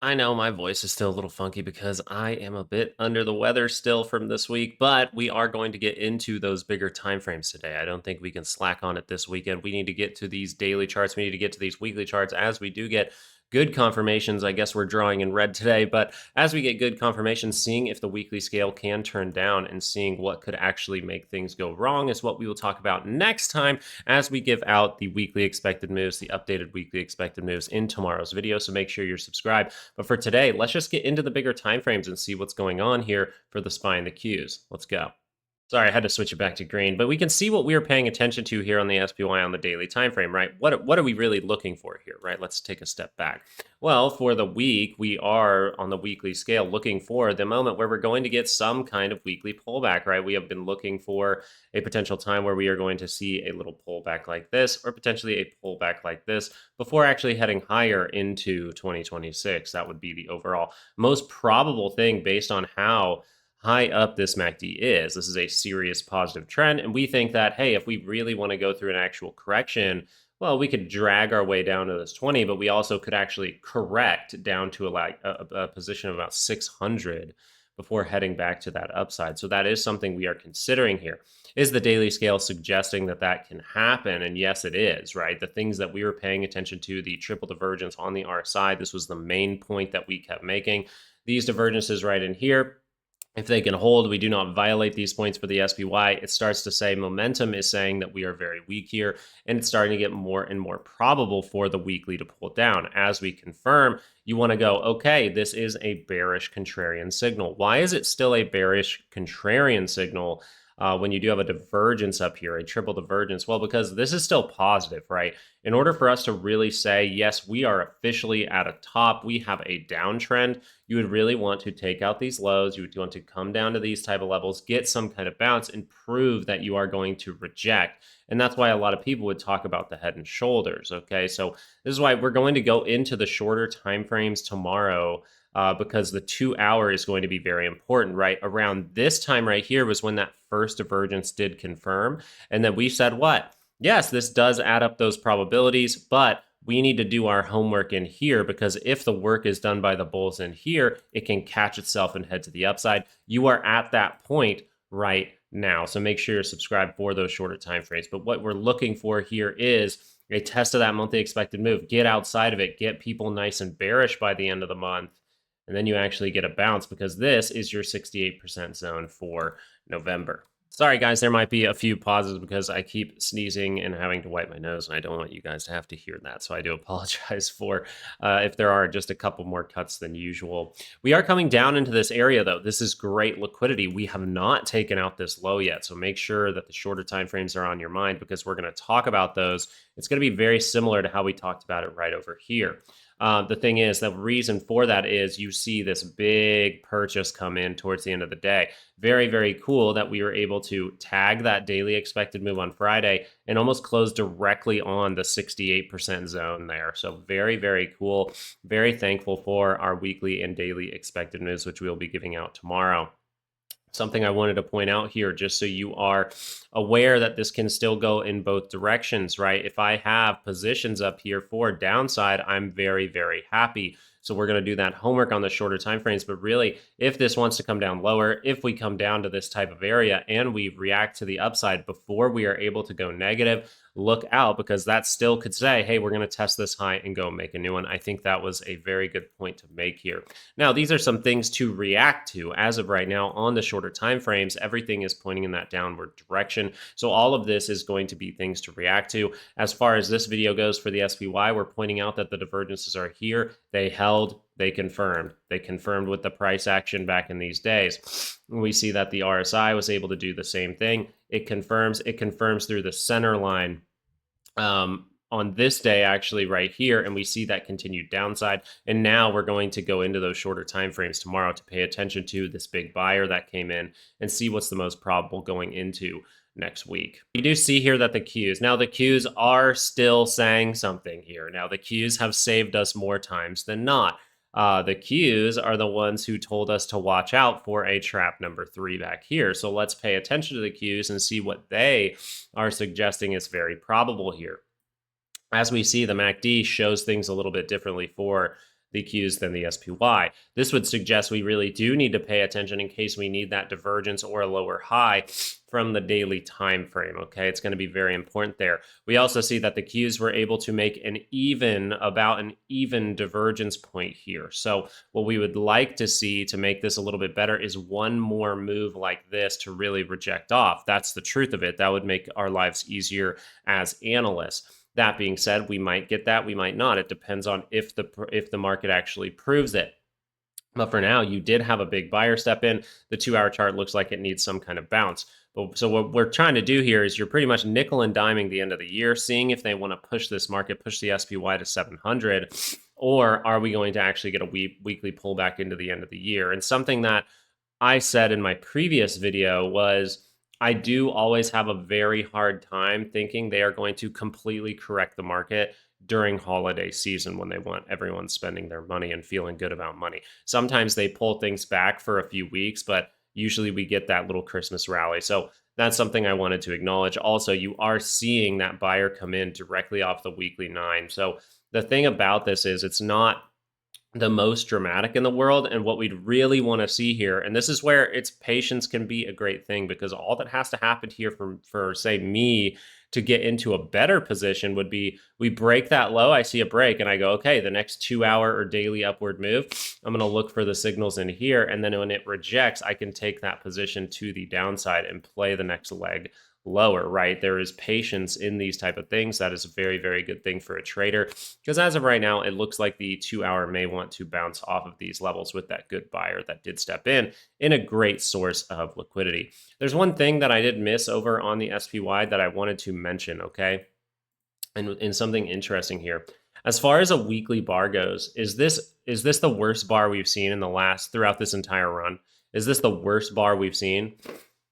I know my voice is still a little funky because I am a bit under the weather still from this week, but we are going to get into those bigger time frames today. I don't think we can slack on it this weekend. We need to get to these daily charts. We need to get to these weekly charts as we do get good confirmations. I guess we're drawing in red today, but as we get good confirmations, seeing if the weekly scale can turn down and seeing what could actually make things go wrong is what we will talk about next time as we give out the weekly expected moves, the updated weekly expected moves in tomorrow's video. So make sure you're subscribed. But for today, let's just get into the bigger time frames and see what's going on here for the SPY and the Qs. Let's go. Sorry, I had to switch it back to green, but we can see what we are paying attention to here on the SPY on the daily time frame, right? What are we really looking for here, right? Let's take a step back. Well, for the week, we are on the weekly scale looking for the moment where we're going to get some kind of weekly pullback, right? We have been looking for a potential time where we are going to see a little pullback like this, or potentially a pullback like this, before actually heading higher into 2026. That would be the overall most probable thing based on how high up this MACD is. This is a serious positive trend. And we think that, hey, if we really want to go through an actual correction, well, we could drag our way down to this 20, but we also could actually correct down to a position of about 600 before heading back to that upside. So that is something we are considering here. Is the daily scale suggesting that that can happen? And yes, it is, right? The things that we were paying attention to, the triple divergence on the RSI, this was the main point that we kept making. These divergences right in here, if they can hold, we do not violate these points for the SPY. It starts to say momentum is saying that we are very weak here, and it's starting to get more and more probable for the weekly to pull down. As we confirm, you want to go, okay, this is a bearish contrarian signal. Why is it still a bearish contrarian signal? When you do have a divergence up here, a triple divergence? Well, because this is still positive, right? In order for us to really say, yes, we are officially at a top, we have a downtrend, you would really want to take out these lows. You would want to come down to these type of levels, get some kind of bounce, and prove that you are going to reject. And that's why a lot of people would talk about the head and shoulders. Okay, so this is why we're going to go into the shorter time frames tomorrow, because the 2 hour is going to be very important, right? Around this time right here was when that first divergence did confirm. And then we said, what? Yes, this does add up those probabilities, but we need to do our homework in here, because if the work is done by the bulls in here, it can catch itself and head to the upside. You are at that point right now. So make sure you're subscribed for those shorter time frames. But what we're looking for here is a test of that monthly expected move. Get outside of it, get people nice and bearish by the end of the month, and then you actually get a bounce, because this is your 68% zone for November. Sorry, guys, there might be a few pauses because I keep sneezing and having to wipe my nose, and I don't want you guys to have to hear that. So I do apologize for if there are just a couple more cuts than usual. We are coming down into this area, though. This is great liquidity. We have not taken out this low yet, so make sure that the shorter time frames are on your mind, because we're going to talk about those. It's going to be very similar to how we talked about it right over here. The thing is, the reason for that is you see this big purchase come in towards the end of the day. Very, very cool that we were able to tag that daily expected move on Friday and almost close directly on the 68% zone there. So very, very cool. Very thankful for our weekly and daily expected moves, which we'll be giving out tomorrow. Something I wanted to point out here, just so you are aware that this can still go in both directions, right? If I have positions up here for downside, I'm very, very happy. So we're going to do that homework on the shorter time frames. But really, if this wants to come down lower, if we come down to this type of area and we react to the upside before we are able to go negative, look out, because that still could say, hey, we're going to test this high and go make a new one. I think that was a very good point to make here. Now, these are some things to react to. As of right now, on the shorter time frames, everything is pointing in that downward direction. So all of this is going to be things to react to. As far as this video goes for the SPY, we're pointing out that the divergences are here. They held, they confirmed. They confirmed with the price action back in these days. We see that the RSI was able to do the same thing. It confirms through the center line on this day, actually right here, and we see that continued downside. And now we're going to go into those shorter time frames tomorrow to pay attention to this big buyer that came in and see what's the most probable going into next week. You do see here that the Qs, now the Qs are still saying something here. Now the Qs have saved us more times than not. The Qs are the ones who told us to watch out for a trap number 3 back here. So let's pay attention to the Qs and see what they are suggesting is very probable here. As we see, the MACD shows things a little bit differently for the Qs than the SPY. This would suggest we really do need to pay attention in case we need that divergence or a lower high from the daily time frame. Okay, it's going to be very important there. We also see that the Qs were able to make about an even divergence point here. So what we would like to see to make this a little bit better is one more move like this to really reject off. That's the truth of it. That would make our lives easier as analysts. That being said, we might get that, we might not. It depends on if the market actually proves it. But for now, you did have a big buyer step in. The 2-hour chart looks like it needs some kind of bounce. So what we're trying to do here is you're pretty much nickel and diming the end of the year, seeing if they want to push this market, push the SPY to 700, or are we going to actually get a weekly pullback into the end of the year? And something that I said in my previous video was I do always have a very hard time thinking they are going to completely correct the market during holiday season when they want everyone spending their money and feeling good about money. Sometimes they pull things back for a few weeks, but usually we get that little Christmas rally. So that's something I wanted to acknowledge. Also, you are seeing that buyer come in directly off the weekly 9. So the thing about this is it's not the most dramatic in the world. And what we'd really want to see here, and this is where its patience can be a great thing, because all that has to happen here for say me to get into a better position would be we break that low, I see a break, and I go, okay, the next 2-hour or daily upward move, I'm going to look for the signals in here, and then when it rejects, I can take that position to the downside and play the next leg lower, right? There is patience in these type of things. That is a very, very good thing for a trader, because as of right now, it looks like the 2-hour may want to bounce off of these levels with that good buyer that did step in a great source of liquidity. There's one thing that I did miss over on the SPY that I wanted to mention, okay? And something interesting here. As far as a weekly bar goes, is this the worst bar we've seen throughout this entire run? Is this the worst bar we've seen?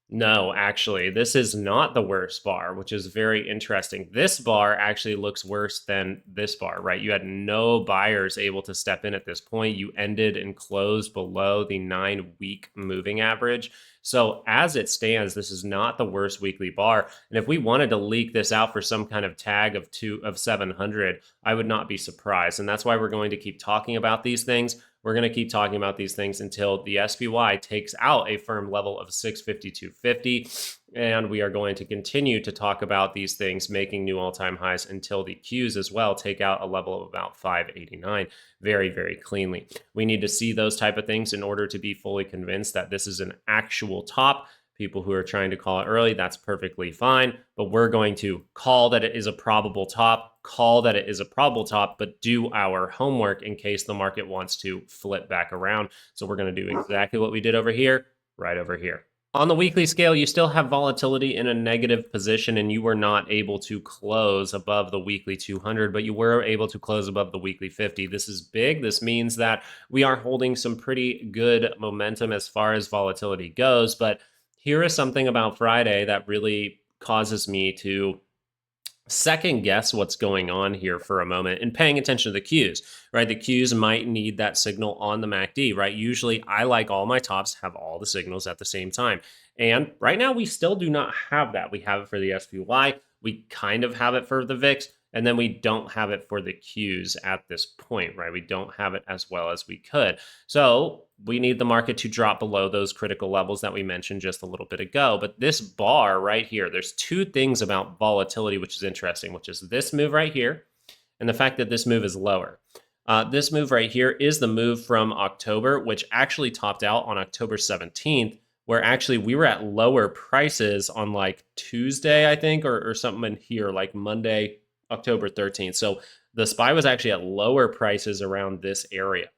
No, actually, this is not the worst bar, which is very interesting. This bar actually looks worse than this bar, right? You had no buyers able to step in at this point. You ended and closed below the 9-week moving average. So as it stands, this is not the worst weekly bar. And if we wanted to leak this out for some kind of tag of 700, I would not be surprised. And that's why we're going to keep talking about these things. We're going to keep talking about these things until the SPY takes out a firm level of 652.50. And we are going to continue to talk about these things making new all-time highs until the Qs as well take out a level of about 589 very, very cleanly. We need to see those type of things in order to be fully convinced that this is an actual top. People who are trying to call it early, that's perfectly fine. But we're going to call that it is a probable top, but do our homework in case the market wants to flip back around. So we're going to do exactly what we did over here, right over here. On the weekly scale, you still have volatility in a negative position, and you were not able to close above the weekly 200, but you were able to close above the weekly 50. This is big. This means that we are holding some pretty good momentum as far as volatility goes. But here is something about Friday that really causes me to second guess what's going on here for a moment and paying attention to the Qs, right? The Qs might need that signal on the MACD, right? Usually I like all my tops have all the signals at the same time. And right now we still do not have that. We have it for the SPY. We kind of have it for the VIX. And then we don't have it for the Qs at this point, right? We don't have it as well as we could. So we need the market to drop below those critical levels that we mentioned just a little bit ago. But this bar right here, there's two things about volatility, which is interesting, which is this move right here and the fact that this move is lower. This move right here is the move from October, which actually topped out on October 17th, where actually we were at lower prices on like Tuesday, I think, or something in here, like Monday, October 13th. So the SPY was actually at lower prices around this area.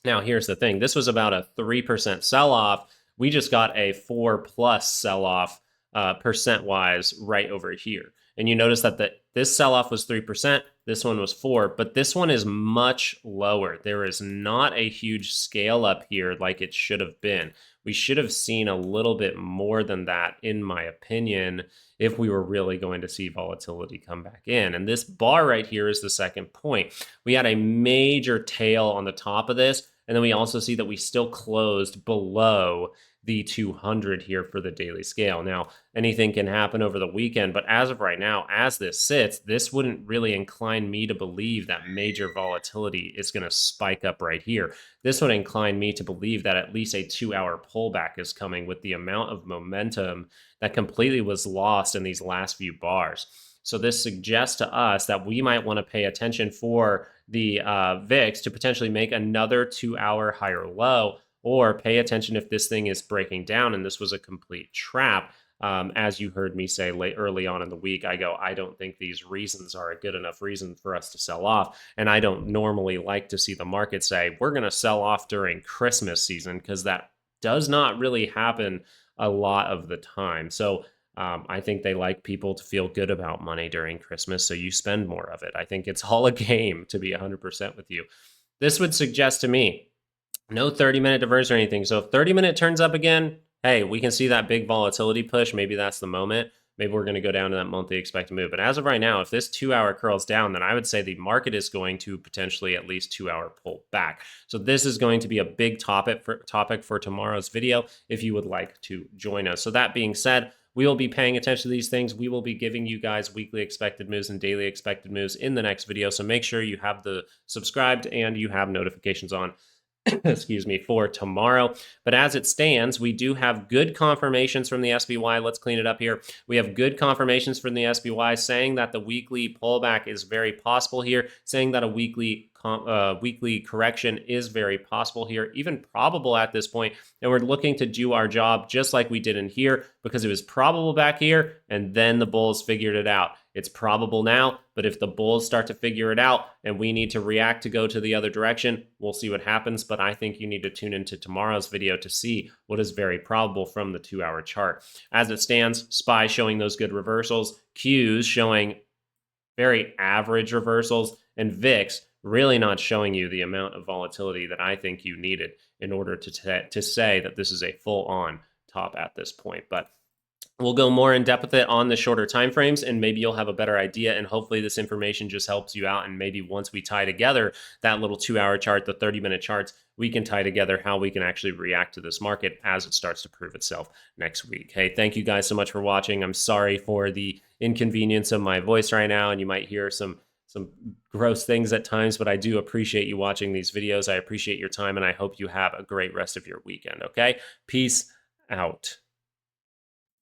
Now, here's the thing. This was about a 3% sell-off. We just got a 4+ sell-off percent-wise right over here. And you notice that this sell-off was 3%, this one was 4%, but this one is much lower. There is not a huge scale up here like it should have been. We should have seen a little bit more than that, in my opinion, if we were really going to see volatility come back in. And this bar right here is the second point. We had a major tail on the top of this, and then we also see that we still closed below the 200 here for the daily scale. Now, anything can happen over the weekend, but as of right now, as this sits, this wouldn't really incline me to believe that major volatility is going to spike up right here. This would incline me to believe that at least a 2-hour pullback is coming with the amount of momentum that completely was lost in these last few bars. So this suggests to us that we might want to pay attention for the VIX to potentially make another 2-hour higher low, or pay attention if this thing is breaking down and this was a complete trap. As you heard me say early on in the week, I don't think these reasons are a good enough reason for us to sell off. And I don't normally like to see the market say, we're going to sell off during Christmas season, because that does not really happen a lot of the time. So I think they like people to feel good about money during Christmas, so you spend more of it. I think it's all a game, to be 100% with you. This would suggest to me no 30-minute divergence or anything. So if 30-minute turns up again, hey, we can see that big volatility push. Maybe that's the moment. Maybe we're going to go down to that monthly expected move. But as of right now, if this 2-hour curls down, then I would say the market is going to potentially at least 2-hour pull back. So this is going to be a big topic for tomorrow's video if you would like to join us. So that being said, we will be paying attention to these things. We will be giving you guys weekly expected moves and daily expected moves in the next video. So make sure you have the subscribed and you have notifications on excuse me, for tomorrow. But as it stands, we do have good confirmations from the SPY. Let's clean it up here. We have good confirmations from the SPY saying that the weekly pullback is very possible here, saying that a weekly correction is very possible here, even probable at this point. And we're looking to do our job just like we did in here, because it was probable back here and then the bulls figured it out. It's probable now, but if the bulls start to figure it out and we need to react to go to the other direction, we'll see what happens. But I think you need to tune into tomorrow's video to see what is very probable from the 2-hour chart. As it stands, SPY showing those good reversals, Qs showing very average reversals, and VIX really not showing you the amount of volatility that I think you needed in order to say that this is a full-on top at this point. But we'll go more in depth with it on the shorter time frames, and maybe you'll have a better idea, and hopefully this information just helps you out. And maybe once we tie together that little 2-hour chart, the 30-minute charts, we can tie together how we can actually react to this market as it starts to prove itself next week. Hey, thank you guys so much for watching. I'm sorry for the inconvenience of my voice right now, and you might hear some gross things at times, but I do appreciate you watching these videos. I appreciate your time, and I hope you have a great rest of your weekend, okay? Peace out.